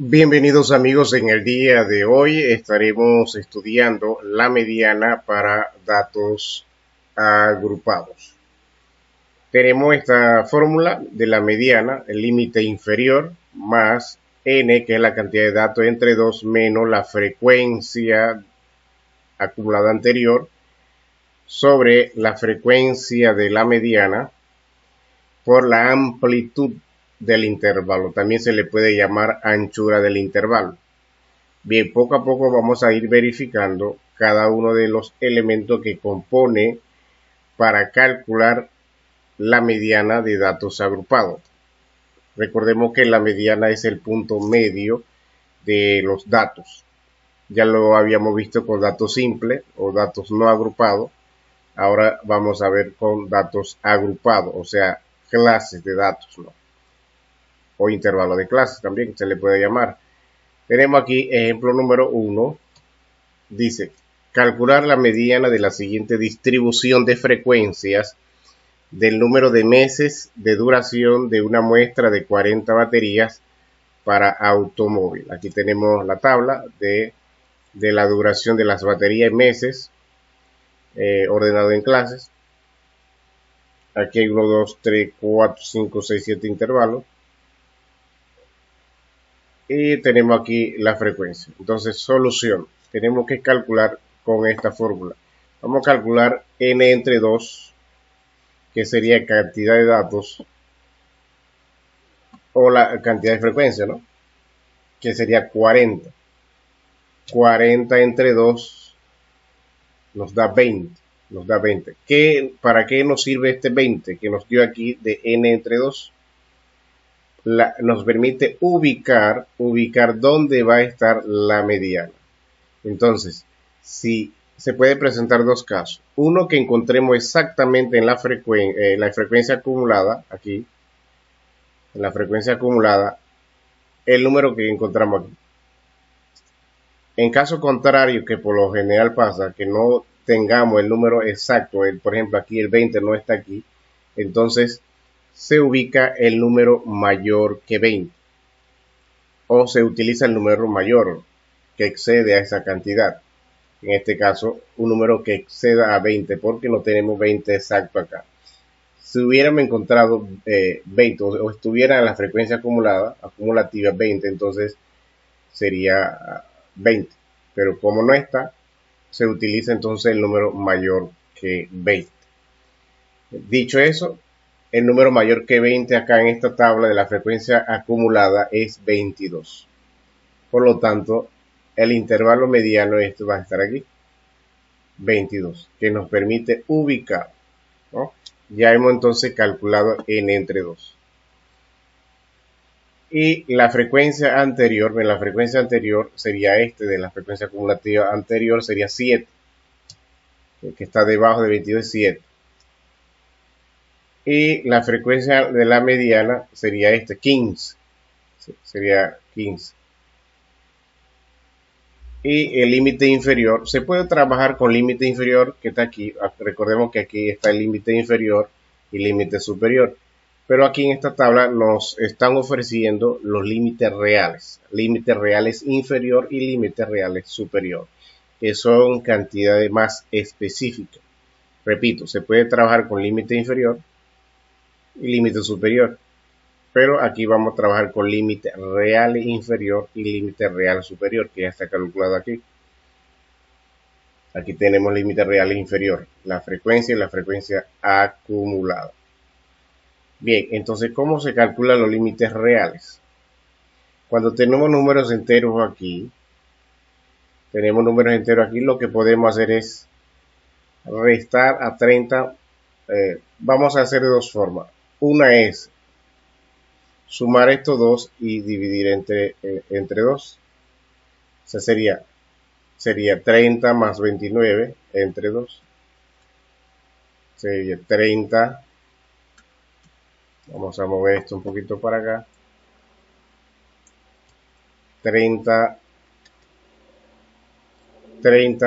Bienvenidos amigos, en el día de hoy estaremos estudiando la mediana para datos agrupados. Tenemos esta fórmula de la mediana, el límite inferior más n, que es la cantidad de datos entre 2 menos la frecuencia acumulada anterior sobre la frecuencia de la mediana por la amplitud del intervalo. También se le puede llamar anchura del intervalo. Bien, poco a poco vamos a ir verificando cada uno de los elementos que compone para calcular la mediana de datos agrupados. Recordemos que la mediana es el punto medio de los datos. Ya lo habíamos visto con datos simples o datos no agrupados. Ahora vamos a ver con datos agrupados, o sea, clases de datos, ¿no? O intervalo de clases también se le puede llamar. Tenemos aquí ejemplo número 1. Dice, calcular la mediana de la siguiente distribución de frecuencias del número de meses de duración de una muestra de 40 baterías para automóvil. Aquí tenemos la tabla de la duración de las baterías en meses, ordenado en clases. Aquí hay 1, 2, 3, 4, 5, 6, 7 intervalos. Y tenemos aquí la frecuencia. Entonces, solución. Tenemos que calcular con esta fórmula. Vamos a calcular n entre 2, que sería cantidad de datos, o la cantidad de frecuencia, ¿no? Que sería 40. 40 entre 2 nos da 20. Nos da 20. ¿Para qué nos sirve este 20 que nos dio aquí de n entre 2? Nos permite ubicar dónde va a estar la mediana. Entonces, si se puede presentar dos casos. Uno, que encontremos exactamente en la frecuencia acumulada, aquí, en la frecuencia acumulada, el número que encontramos aquí. En caso contrario, que por lo general pasa, que no tengamos el número exacto, por ejemplo aquí el 20 no está aquí, entonces se ubica el número mayor que 20. O se utiliza el número mayor que excede a esa cantidad. En este caso, un número que exceda a 20, porque no tenemos 20 exacto acá. Si hubiéramos encontrado 20 o estuviera en la frecuencia acumulativa 20, entonces sería 20. Pero como no está, se utiliza entonces el número mayor que 20. Dicho eso, el número mayor que 20 acá en esta tabla de la frecuencia acumulada es 22. Por lo tanto, el intervalo mediano va a estar aquí, 22, que nos permite ubicar, ¿no? Ya hemos entonces calculado n entre 2. Y la frecuencia anterior, sería de la frecuencia acumulativa anterior sería 7, que está debajo de 22 es 7. Y la frecuencia de la mediana sería 15, sería 15. Y el límite inferior, se puede trabajar con límite inferior que está aquí. Recordemos que aquí está el límite inferior y límite superior. Pero aquí en esta tabla nos están ofreciendo los límites reales inferior y límites reales superior, que son cantidades más específicas. Repito, se puede trabajar con límite inferior y límite superior, pero aquí vamos a trabajar con límite real inferior y límite real superior, que ya está calculado aquí. Aquí tenemos límite real inferior, la frecuencia y la frecuencia acumulada. Bien, entonces, ¿cómo se calculan los límites reales? Cuando tenemos números enteros aquí, lo que podemos hacer es restar a 30. Vamos a hacer de dos formas. Una es sumar estos dos y dividir entre 2. O sea, sería 30 más 29 entre 2. Sería 30. Vamos a mover esto un poquito para acá. 30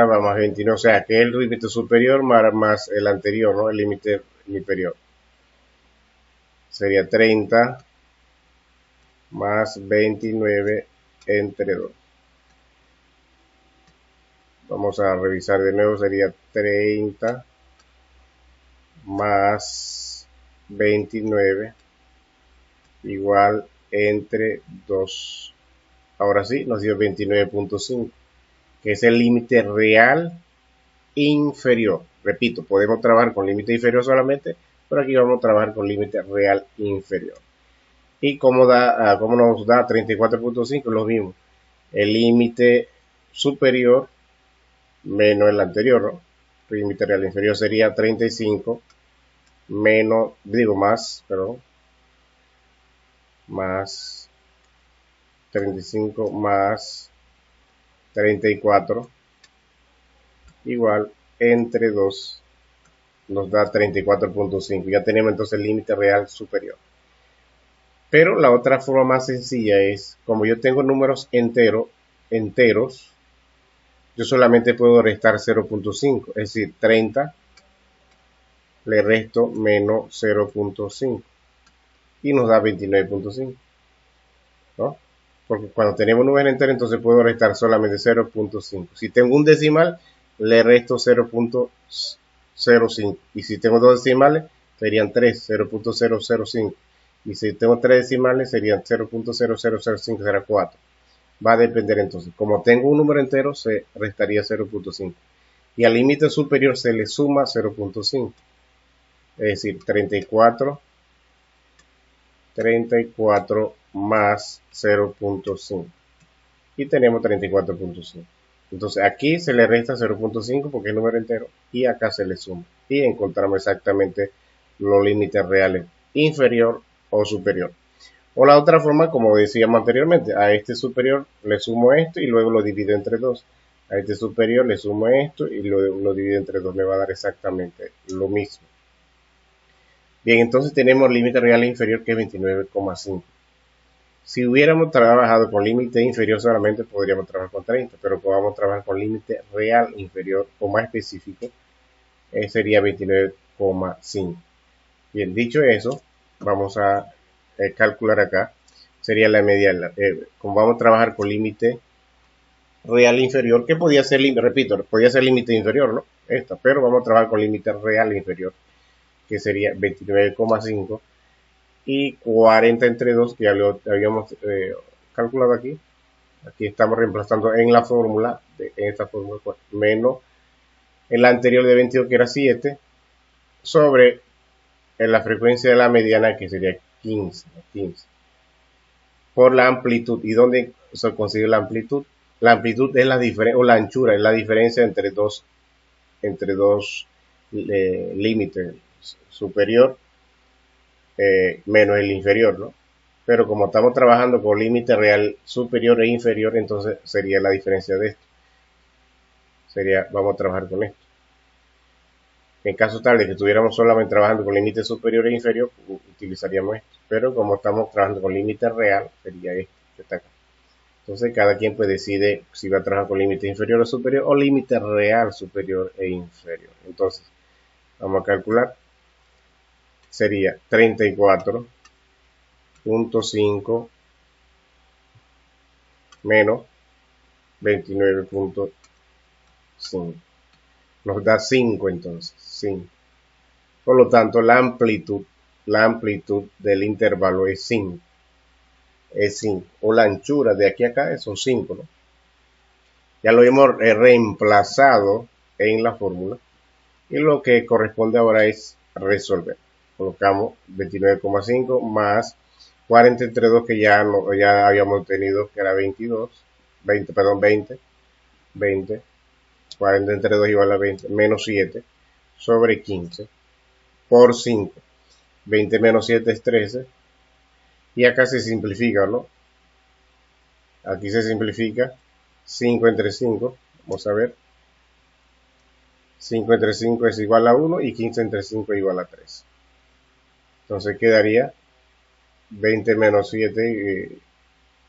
va más 29, o sea que el límite superior más el anterior, ¿no? El límite inferior. Sería 30 más 29 entre 2. Vamos a revisar de nuevo, sería 30 más 29 igual entre 2. Ahora sí, nos dio 29.5, que es el límite real inferior. Repito, podemos trabajar con límite inferior solamente, pero aquí vamos a trabajar con límite real inferior. ¿Y cómo nos da 34.5? Lo mismo. El límite superior menos el anterior, ¿no? El límite real inferior sería 35 menos, más 35 más 34 igual entre 2 nos da 34.5. Ya tenemos entonces el límite real superior. Pero la otra forma más sencilla es, como yo tengo números enteros, yo solamente puedo restar 0.5, es decir, 30 le resto menos 0.5 y nos da 29.5, ¿no? Porque cuando tenemos números enteros, entonces puedo restar solamente 0.5. Si tengo un decimal, le resto 0.05. Y si tengo dos decimales, serían 3, 0.005. Y si tengo tres decimales, serían 0.0005, será 4. Va a depender entonces. Como tengo un número entero, se restaría 0.5. Y al límite superior se le suma 0.5. Es decir, 34 más 0.5 y tenemos 34.5. Entonces aquí se le resta 0.5 porque es número entero y acá se le suma y encontramos exactamente los límites reales inferior o superior. O la otra forma, como decíamos anteriormente, a este superior le sumo esto y luego lo divido entre 2. A este superior le sumo esto y lo divido entre 2, me va a dar exactamente lo mismo. Bien, entonces tenemos límite real inferior que es 29,5. Si hubiéramos trabajado con límite inferior solamente podríamos trabajar con 30, pero como vamos a trabajar con límite real inferior o más específico, sería 29,5. Bien, dicho eso, vamos a calcular acá, sería la mediana. Como vamos a trabajar con límite real inferior, que podía ser, repito, podía ser límite inferior, ¿no? Pero vamos a trabajar con límite real inferior, que sería 29,5. Y 40 entre 2, que ya lo habíamos calculado aquí. Aquí estamos reemplazando en la fórmula, en esta fórmula, menos el anterior de 22, que era 7, sobre la frecuencia de la mediana, que sería 15, por la amplitud. ¿Y dónde se consigue la amplitud? La amplitud es la diferencia, o la anchura, es la diferencia entre dos límites, superior menos el inferior, ¿no? Pero como estamos trabajando con límite real superior e inferior, entonces sería la diferencia de esto. Vamos a trabajar con esto. En caso tal de que estuviéramos solamente trabajando con límite superior e inferior, utilizaríamos esto. Pero como estamos trabajando con límite real, sería esto que está acá. Entonces cada quien pues decide si va a trabajar con límite inferior o superior o límite real superior e inferior. Entonces, vamos a calcular. Sería 34.5 menos 29.5. Nos da 5 entonces, 5. Por lo tanto, la amplitud del intervalo es 5. Es 5. O la anchura de aquí a acá son 5, ¿no? Ya lo hemos reemplazado en la fórmula. Y lo que corresponde ahora es resolver. Colocamos 29,5 más 40 entre 2 que ya habíamos tenido, que era 20, 40 entre 2 igual a 20, menos 7 sobre 15 por 5. 20 menos 7 es 13. Y acá se simplifica, ¿no? Aquí se simplifica 5 entre 5. Vamos a ver. 5 entre 5 es igual a 1 y 15 entre 5 es igual a 3. Entonces quedaría 20 menos 7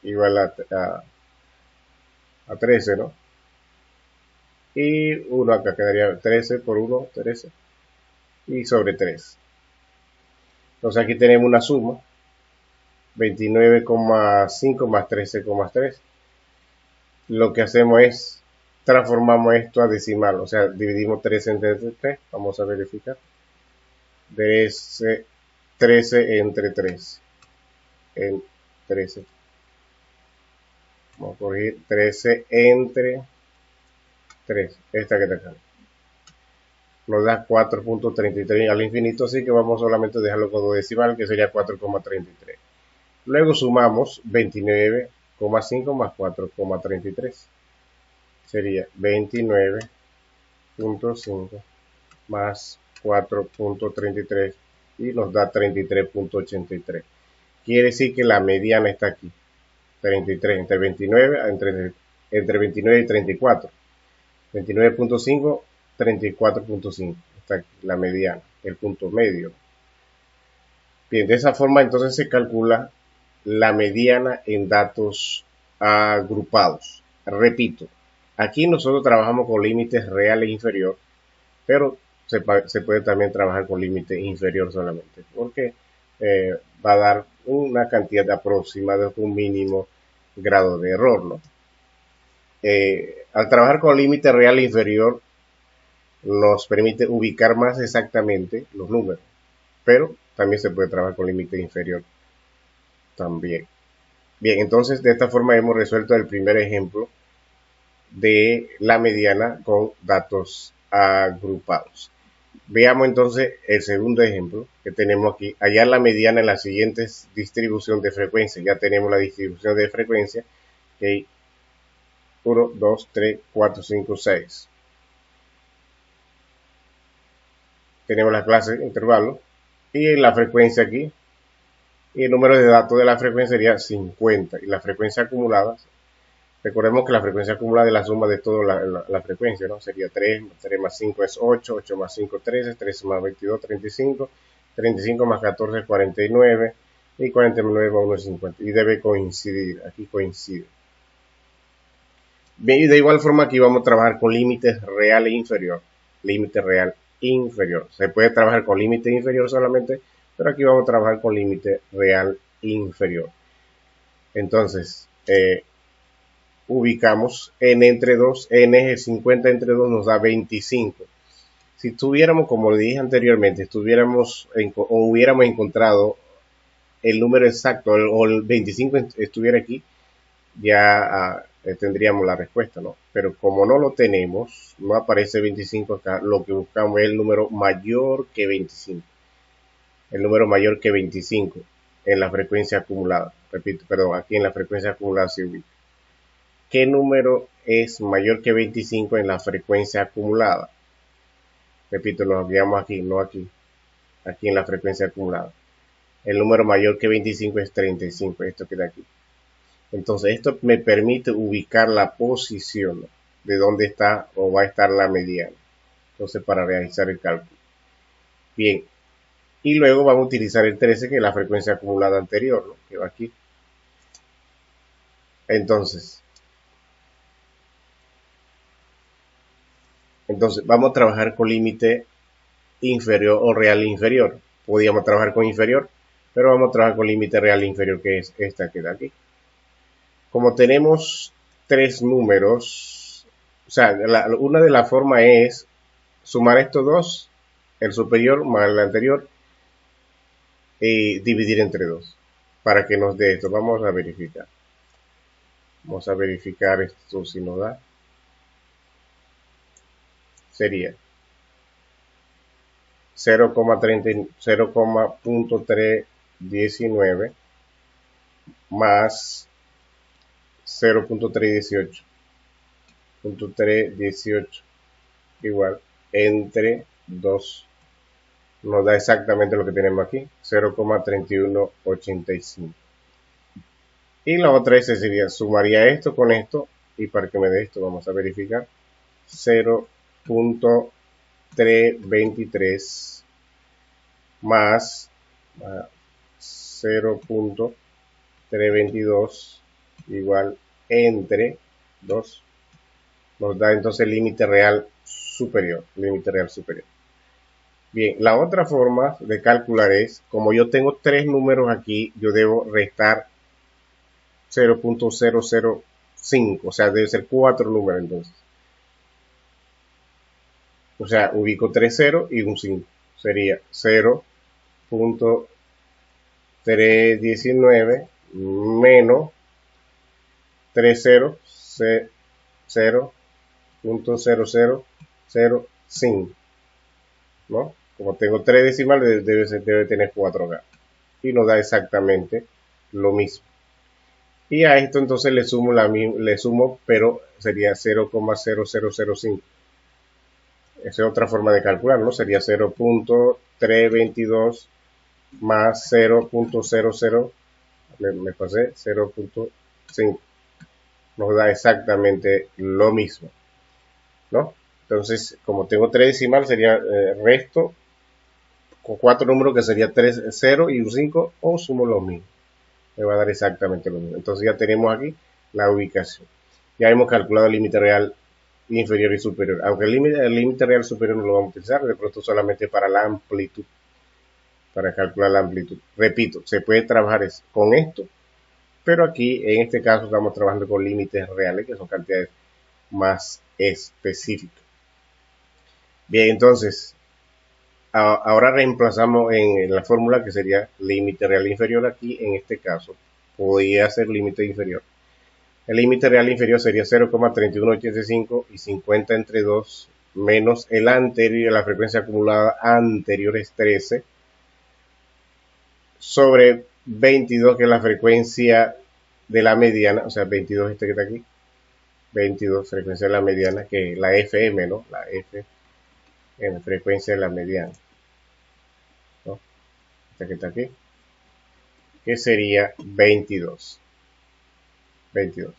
igual a 13, ¿no? Y 1 acá quedaría 13 por 1, 13. Y sobre 3. Entonces aquí tenemos una suma. 29,5 más 13,3. lo que hacemos es transformamos esto a decimal, o sea, dividimos 13 entre 3, vamos a verificar, 13 entre 3, en 13, vamos a corregir, 13 entre 3, esta que está acá, nos da 4.33 al infinito, así que vamos solamente a dejarlo con decimal, que sería 4,33. Luego sumamos 29,5 más 4,33. Sería 29.5 más 4.33 y nos da 33.83. Quiere decir que la mediana está aquí. 33 entre 29, entre 29 y 34. 29.5, 34.5. Está aquí la mediana, el punto medio. Bien, de esa forma entonces se calcula la mediana en datos agrupados. Repito, aquí nosotros trabajamos con límites real e inferior, pero se puede también trabajar con límite inferior solamente, porque va a dar una cantidad aproximada de un mínimo grado de error, ¿no? Al trabajar con límite real e inferior, nos permite ubicar más exactamente los números, pero también se puede trabajar con límite inferior también. Bien, entonces de esta forma hemos resuelto el primer ejemplo de la mediana con datos agrupados. Veamos entonces el segundo ejemplo que tenemos aquí. Hallar la mediana en la siguiente distribución de frecuencia. Ya tenemos la distribución de frecuencia. Okay. 1, 2, 3, 4, 5, 6. Tenemos la clase de intervalo y la frecuencia aquí. Y el número de datos de la frecuencia sería 50. Y la frecuencia acumulada, recordemos que la frecuencia acumulada es la suma de toda la frecuencia, ¿no? Sería 3, 3 más 5 es 8, 8 más 5 13, 13 más 22, 35, 35 más 14 49 y 49 más 1 es 50. Y debe coincidir, aquí coincide. Bien, y de igual forma aquí vamos a trabajar con límites real e inferior. Límite real inferior. Se puede trabajar con límite inferior solamente, pero aquí vamos a trabajar con límite real inferior. Entonces, ubicamos n entre 2, n es 50 entre 2 nos da 25. Si tuviéramos, como le dije anteriormente, hubiéramos encontrado el número exacto o el 25 estuviera aquí, ya tendríamos la respuesta, ¿no? Pero como no lo tenemos, no aparece 25 acá, lo que buscamos es el número mayor que 25. El número mayor que 25 en la frecuencia acumulada. Repito, perdón, aquí en la frecuencia acumulada se ubica. ¿Qué número es mayor que 25 en la frecuencia acumulada? Repito, nos guiamos aquí, no aquí. Aquí en la frecuencia acumulada. El número mayor que 25 es 35, esto queda aquí. Entonces, esto me permite ubicar la posición de dónde está o va a estar la mediana. Entonces, para realizar el cálculo. Bien. Y luego vamos a utilizar el 13, que es la frecuencia acumulada anterior, ¿no? Que va aquí. Entonces, vamos a trabajar con límite inferior o real inferior. Podríamos trabajar con inferior, pero vamos a trabajar con límite real inferior, que es esta que da aquí. Como tenemos tres números, o sea, una de las formas es sumar estos dos, el superior más el anterior, y dividir entre 2, para que nos dé esto. Vamos a verificar. Vamos a verificar esto si nos da. Sería 0,319 más 0.318. 0.318 igual entre 2. Nos da exactamente lo que tenemos aquí, 0,3185. Y la otra sería, sumaría esto con esto, y para que me dé esto vamos a verificar, 0.323 más 0.322 igual entre 2. Nos da entonces el límite real superior. Bien, la otra forma de calcular es, como yo tengo tres números aquí, yo debo restar 0.00 5, o sea, debe ser 4 números entonces. O sea, ubico 3 ceros y un 5. Sería 0.319 menos 3 ceros, 0.0005, ¿no? Como tengo 3 decimales, debe tener 4 acá. Y nos da exactamente lo mismo. Y a esto entonces le sumo, pero sería 0,0005. Esa es otra forma de calcular, ¿no? Sería 0.322 más 0.00, me pasé, 0.5. Nos da exactamente lo mismo, ¿no? Entonces, como tengo 3 decimales, sería resto con 4 números que sería 3, 0 y un 5, o sumo lo mismo. Me va a dar exactamente lo mismo. Entonces ya tenemos aquí la ubicación. Ya hemos calculado el límite real inferior y superior. Aunque el límite real superior no lo vamos a utilizar, de pronto solamente para la amplitud, para calcular la amplitud. Repito, se puede trabajar con esto, pero aquí en este caso estamos trabajando con límites reales, que son cantidades más específicas. Bien, entonces, ahora reemplazamos en la fórmula que sería límite real inferior. Aquí en este caso podría ser límite inferior. El límite real inferior sería 0,3185 y 50 entre 2 menos el anterior, la frecuencia acumulada anterior es 13 sobre 22, que es la frecuencia de la mediana, o sea, 22 este que está aquí, 22, frecuencia de la mediana, que es la FM, ¿no? La F en frecuencia de la mediana, ¿no? Esta que está aquí, que sería 22. 22.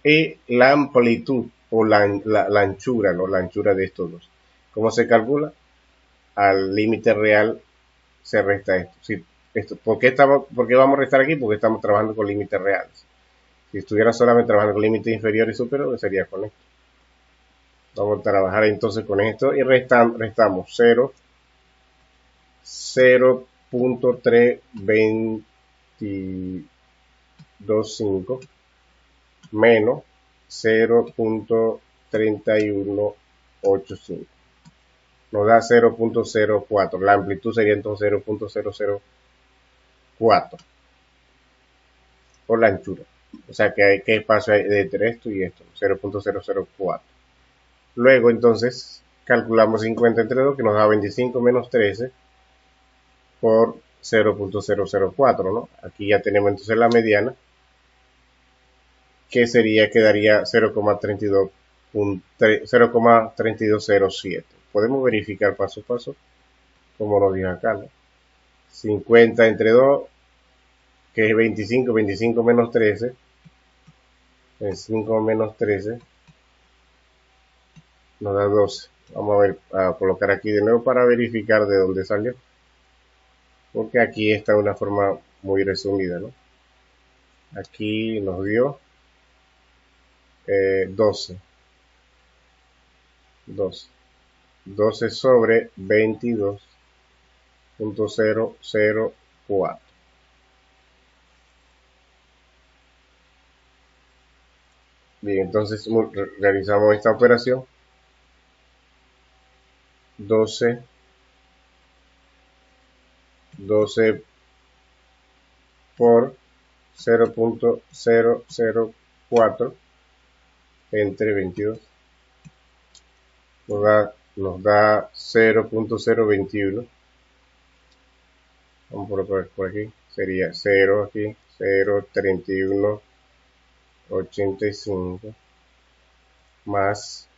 Y la amplitud o la anchura, ¿no? La anchura de estos dos. ¿Cómo se calcula? Al límite real se resta esto. Si, ¿por qué vamos a restar aquí? Porque estamos trabajando con límites reales. Si estuviera solamente trabajando con límites inferiores y superiores, sería con esto. Vamos a trabajar entonces con esto y restamos 0.3225 menos 0.3185. Nos da 0.04. La amplitud sería entonces 0.004 por la anchura. O sea que ¿qué espacio hay entre esto y esto? 0.004. Luego entonces calculamos 50 entre 2, que nos da 25 menos 13 por 0.004, ¿no? Aquí ya tenemos entonces la mediana, que quedaría 0,3207. Podemos verificar paso a paso, como nos dijo acá, ¿no? 50 entre 2, que es 25, 25 menos 13, 25 menos 13, nos da 12. Vamos a colocar aquí de nuevo para verificar de dónde salió, porque aquí está de una forma muy resumida, ¿no? Aquí nos dio 12 sobre 22.004. Bien, entonces realizamos esta operación. 12 por 0.004 entre 22 nos da 0.021. Vamos por aquí, sería 0 aquí, 0.3185 más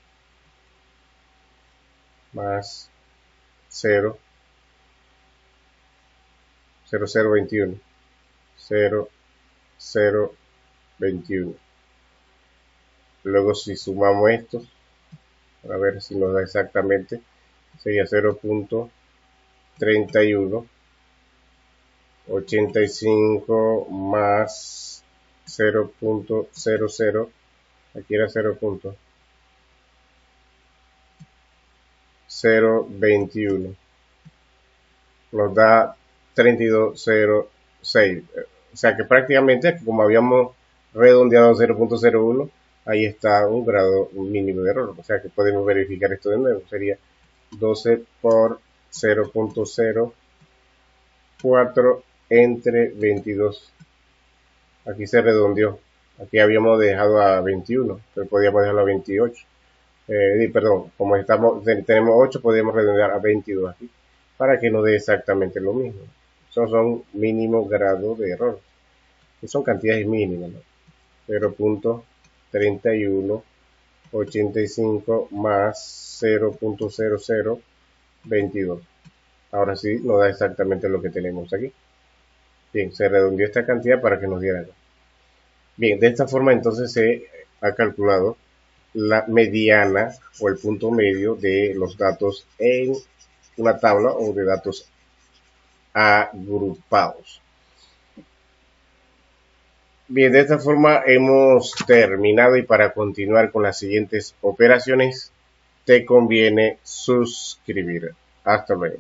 0, 0021, 0021. Luego si sumamos estos, a ver si nos da exactamente, sería 0.3185 más 0.00, aquí era 0.021, nos da 3206. O sea que prácticamente, como habíamos redondeado a 0.01, ahí está un grado mínimo de error. O sea que podemos verificar esto de nuevo. Sería 12 por 0.04 entre 22. Aquí se redondeó. Aquí habíamos dejado a 21, pero podíamos dejarlo a 28. Perdón, como tenemos 8, podemos redondear a 22 aquí, para que nos dé exactamente lo mismo. Esos son mínimos grados de error. Son cantidades mínimas, ¿no? 0.3185 más 0.0022. Ahora sí nos da exactamente lo que tenemos aquí. Bien, se redondeó esta cantidad para que nos diera acá. Bien, de esta forma entonces se ha calculado la mediana o el punto medio de los datos en una tabla o de datos agrupados. Bien, de esta forma hemos terminado y para continuar con las siguientes operaciones te conviene suscribir. Hasta luego.